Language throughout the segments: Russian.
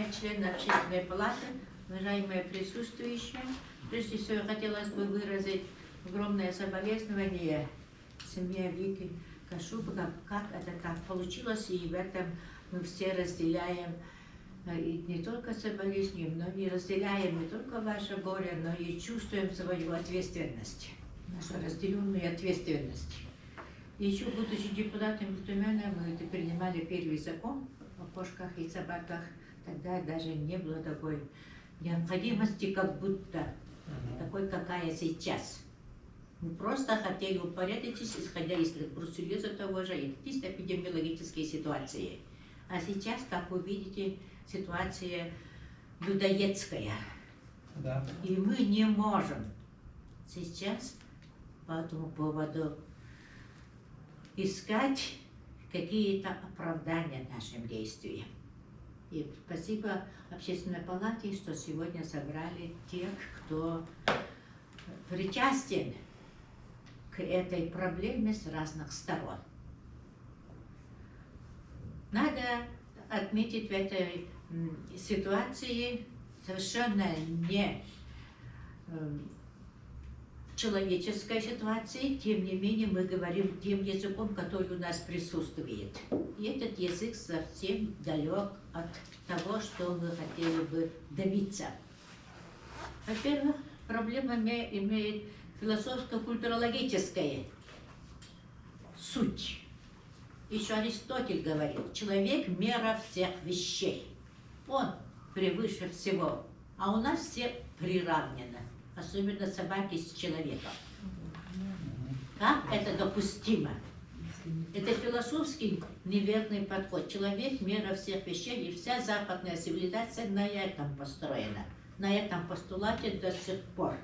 уважаемые члены Общественной палаты, уважаемые присутствующие, прежде всего хотелось бы выразить огромное соболезнование семье Вики Кашубовой, как это так получилось, и в этом мы все разделяем, и не только соболезнуем, но и разделяем не только ваше горе, но и чувствуем свою ответственность, нашу разделенную ответственность. Еще будучи депутатом Госдумы, мы принимали первый закон о кошках и собаках. Тогда даже не было такой необходимости, как будто такой, какая сейчас. Мы просто хотели упорядочить, исходя из Брюсселя того же, и из эпидемиологической ситуации. А сейчас, как вы видите, ситуация людоедская. Да. И мы не можем сейчас по этому поводу искать какие-то оправдания нашим действиям. И спасибо Общественной палате, что сегодня собрали тех, кто причастен к этой проблеме с разных сторон. Надо отметить в этой ситуации совершенно не человеческой ситуации, тем не менее мы говорим тем языком, который у нас присутствует. И этот язык совсем далек от того, что мы хотели бы добиться. Во-первых, проблема имеет философско-культурологическая суть. Еще Аристотель говорил, человек – мера всех вещей. Он превыше всего, а у нас все приравнены. Особенно собаки с человеком. Как это допустимо? Это философский неверный подход. Человек – мера всех вещей, и вся западная цивилизация на этом построена. На этом постулате до сих пор.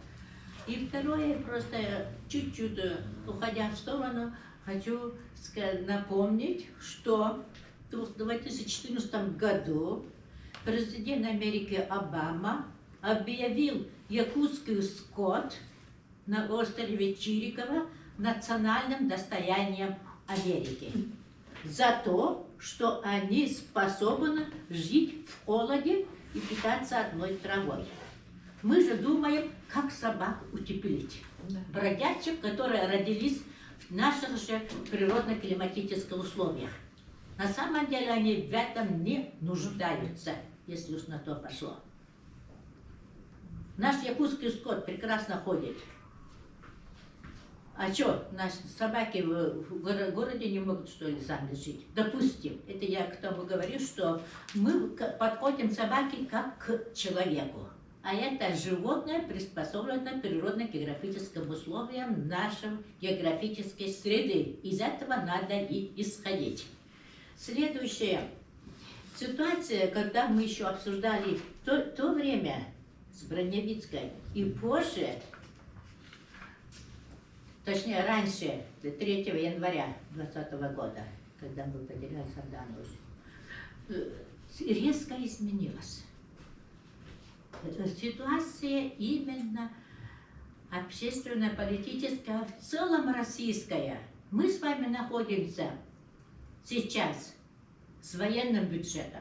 И второе, просто чуть-чуть уходя в сторону, хочу напомнить, что в 2014 году президент Америки Обама объявил якутскую скот на острове Чириково национальным достоянием Америки. За то, что они способны жить в холоде и питаться одной травой. Мы же думаем, как собак утеплить. Бродячих, которые родились в наших же природно-климатических условиях. На самом деле они в этом не нуждаются, если уж на то пошло. Наш якутский скот прекрасно ходит. А что, наши собаки в городе не могут, что ли, сами жить? Допустим, это я к тому говорю, что мы подходим к собаке как к человеку. А это животное приспособлено природно-географическим условиям нашей географической среды. Из этого надо и исходить. Следующая ситуация, когда мы еще обсуждали то время с Броневицкой и позже, точнее раньше, 3 января 2020 года, когда мы потеряли Сардану, резко изменилась. Ситуация именно общественная, политическая, в целом российская. Мы с вами находимся сейчас с военным бюджетом.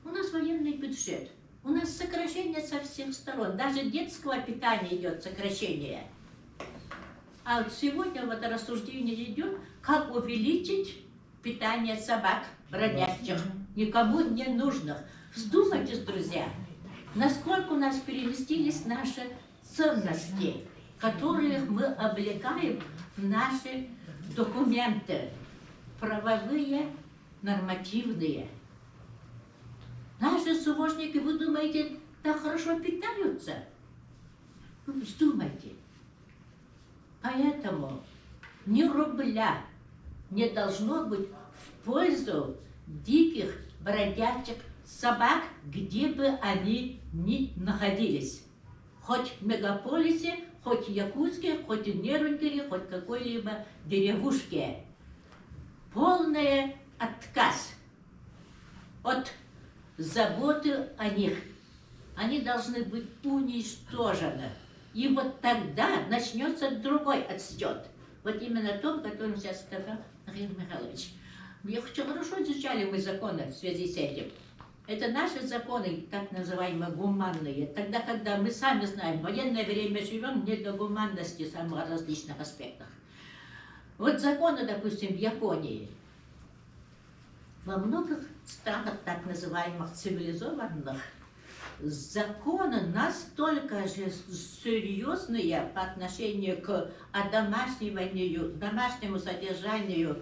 У нас военный бюджет. У нас сокращение со всех сторон. Даже детского питания идет сокращение. А вот сегодня вот рассуждение идет, как увеличить питание собак бродячих, никому не нужных. Вздумайтесь, друзья, насколько у нас переместились наши ценности, которые мы облекаем в наши документы, правовые, нормативные. Наши сумошники, вы думаете, так хорошо питаются? Вздумайте. Поэтому ни рубля не должно быть в пользу диких бродячих собак, где бы они ни находились. Хоть в мегаполисе, хоть в Якутске, хоть в Нерункеле, хоть какой-либо деревушке. Полный отказ от заботы о них. Они должны быть уничтожены. И вот тогда начнется другой отсчет. Вот именно то, о котором сейчас сказал Михаил Михайлович. Я хочу, хорошо изучали мы законы в связи с этим. Это наши законы, так называемые гуманные. Тогда, когда мы сами знаем, в военное время живем, не до гуманности в самых различных аспектах. Вот законы, допустим, в Японии, во многих странах, так называемых цивилизованных, законы настолько же серьезные по отношению к одомашниванию, домашнему содержанию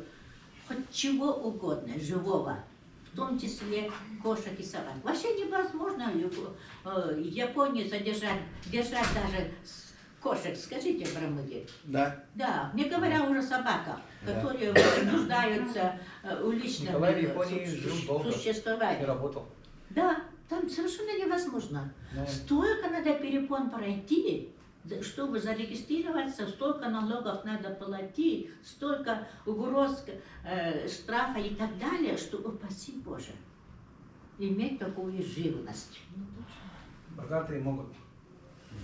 хоть чего угодно, живого, в том числе кошек и собак. Вообще невозможно в Японии держать даже кошек. Скажите, Брамыги. Да. Да, не говоря уже о собаках, которые нуждаются в личном Николай в Японии жил долго и существовании. работал. Да, там совершенно невозможно. Столько надо перепон пройти, чтобы зарегистрироваться, столько налогов надо платить, столько угроз, штрафа и так далее, что, упаси Боже, иметь такую живность. Богатые могут.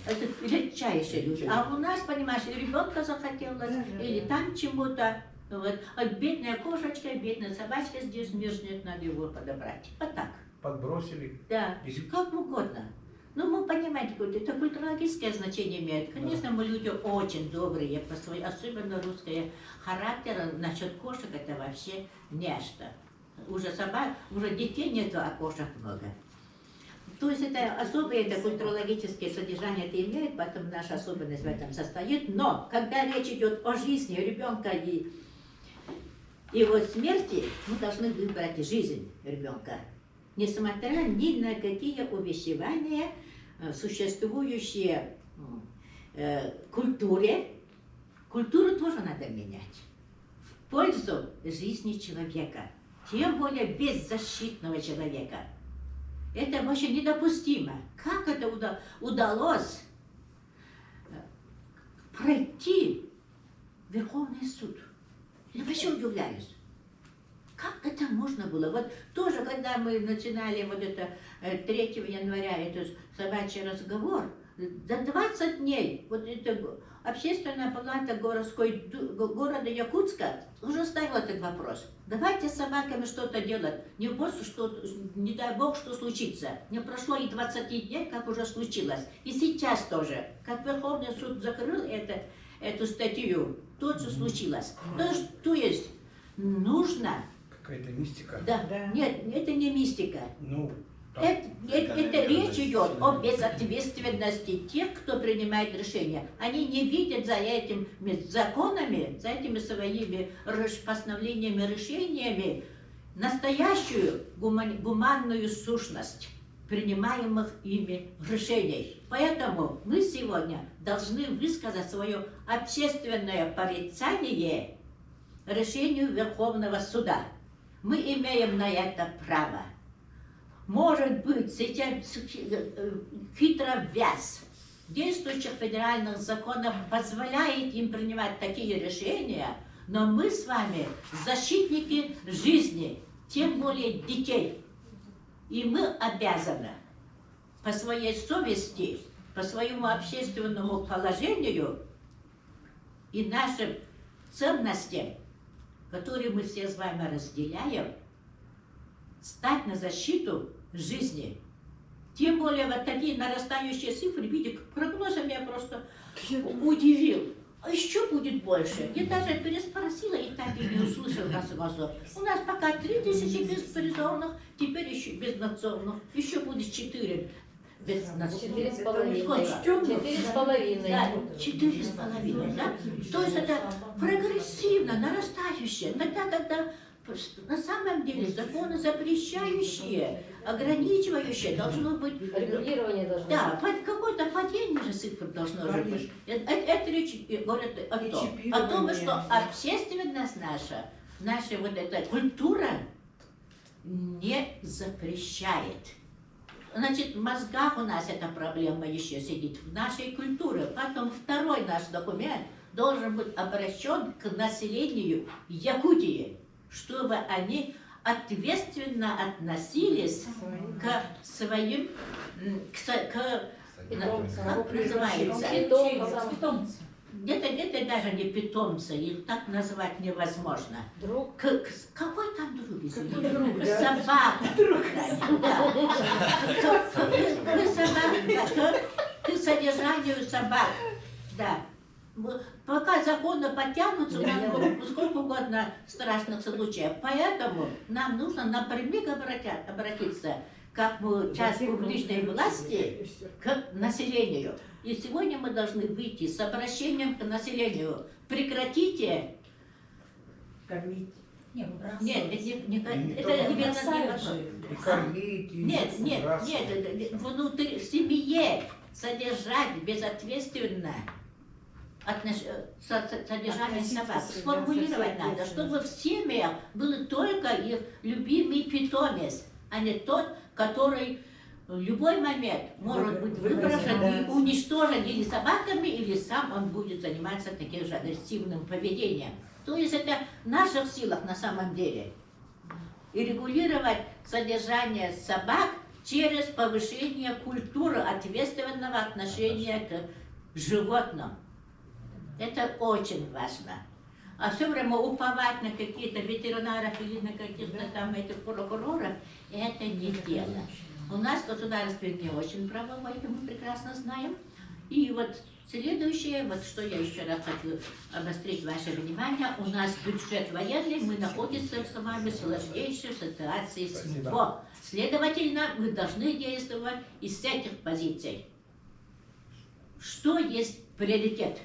Это редчайшие люди. А у нас, понимаешь, ребенка захотелось, или там чему-то. Вот. А бедная кошечка, бедная собачка здесь мерзнет, надо его подобрать. Вот так. Подбросили. Да, И- как угодно. Ну, мы понимаете, это культурологическое значение имеет. Конечно, мы люди очень добрые, по своей, особенно русское характер. Насчет кошек это вообще нечто. Уже собак, уже детей нету, а кошек много. То есть это особое, это культурологическое содержание это имеет, поэтому наша особенность в этом состоит. Но когда речь идет о жизни ребенка и его смерти, мы должны выбрать жизнь ребенка. Несмотря ни на какие увещевания, существующие культуре, культуру тоже надо менять в пользу жизни человека, тем более беззащитного человека. Это вообще недопустимо. Как это удалось пройти Верховный суд? Я вообще удивляюсь. Как это можно было? Вот тоже, когда мы начинали вот это 3 января, этот собачий разговор, за 20 дней вот это общественная палата города Якутска уже ставила этот вопрос. Давайте с собаками что-то делать. Не просто что, не дай бог, что случится. Не прошло и 20 дней, как уже случилось. И сейчас тоже, как Верховный суд закрыл эту статью, тут же случилось. То есть нужно... Какая-то мистика. Да. Нет, это не мистика. Ну, Это речь идет о безответственности тех, кто принимает решения. Они не видят за этими законами, за этими своими постановлениями, решениями настоящую гуманную сущность принимаемых ими решений. Поэтому мы сегодня должны высказать свое общественное порицание решению Верховного суда. Мы имеем на это право. Может быть, сейчас хитровяз действующих федеральных законов позволяет им принимать такие решения, но мы с вами защитники жизни, тем более детей. И мы обязаны по своей совести, по своему общественному положению и нашим ценностям, которые мы все с вами разделяем, стать на защиту жизни. Тем более вот такие нарастающие цифры, видите, прогнозом я просто удивил. А еще будет больше. Я даже переспросила и так и не услышала разговор. У нас пока 3000 беспризорных, теперь еще безнадзорных, еще будет 4 безнадзорных. 4,5. Сколько? 4,5. Да, 4,5, да? То есть это прогрессивно, нарастающее. Тогда, когда на самом деле законы запрещающие, ограничивающие должно быть... Регулирование должно быть. Да, какое-то падение же цифр должно же быть. Это речь говорит о том, что общественность наша вот эта культура не запрещает. Значит, в мозгах у нас эта проблема еще сидит, в нашей культуре. Потом второй наш документ должен быть обращен к населению Якутии, чтобы они ответственно относились к своим, как называется? Питомцам. Это даже не питомцы, их так назвать невозможно. Друг. Какой там друг? Какой друг, да? Собака. Да. К содержанию собак. Да. Пока законы подтянутся, у нас будет сколько угодно страшных случаев. Поэтому нам нужно напрямик обратиться, как часть публичной власти, к населению. И сегодня мы должны выйти с обращением к населению. Прекратите. Кормить. Нет, это не бросают вопрос. И кормить, и Нет, бросать. внутри, в семье содержать безответственно содержание собак. Сформулировать надо, чтобы в семьях был только их любимый питомец, а не тот, который в любой момент может быть выброшен и уничтожен или собаками, или сам он будет заниматься таким же агрессивным поведением. То есть это в наших силах на самом деле. И регулировать содержание собак через повышение культуры ответственного отношения к животным. Это очень важно. А все время уповать на какие-то ветеринаров или на каких-то там этих прокуроров, это не дело. У нас государство не очень правовое, это мы прекрасно знаем. И вот следующее, вот что я еще раз хочу обострить ваше внимание, у нас бюджет военный, мы находимся с вами в сложнейшей ситуации всего. Следовательно, мы должны действовать из этих позиций. Что есть приоритет?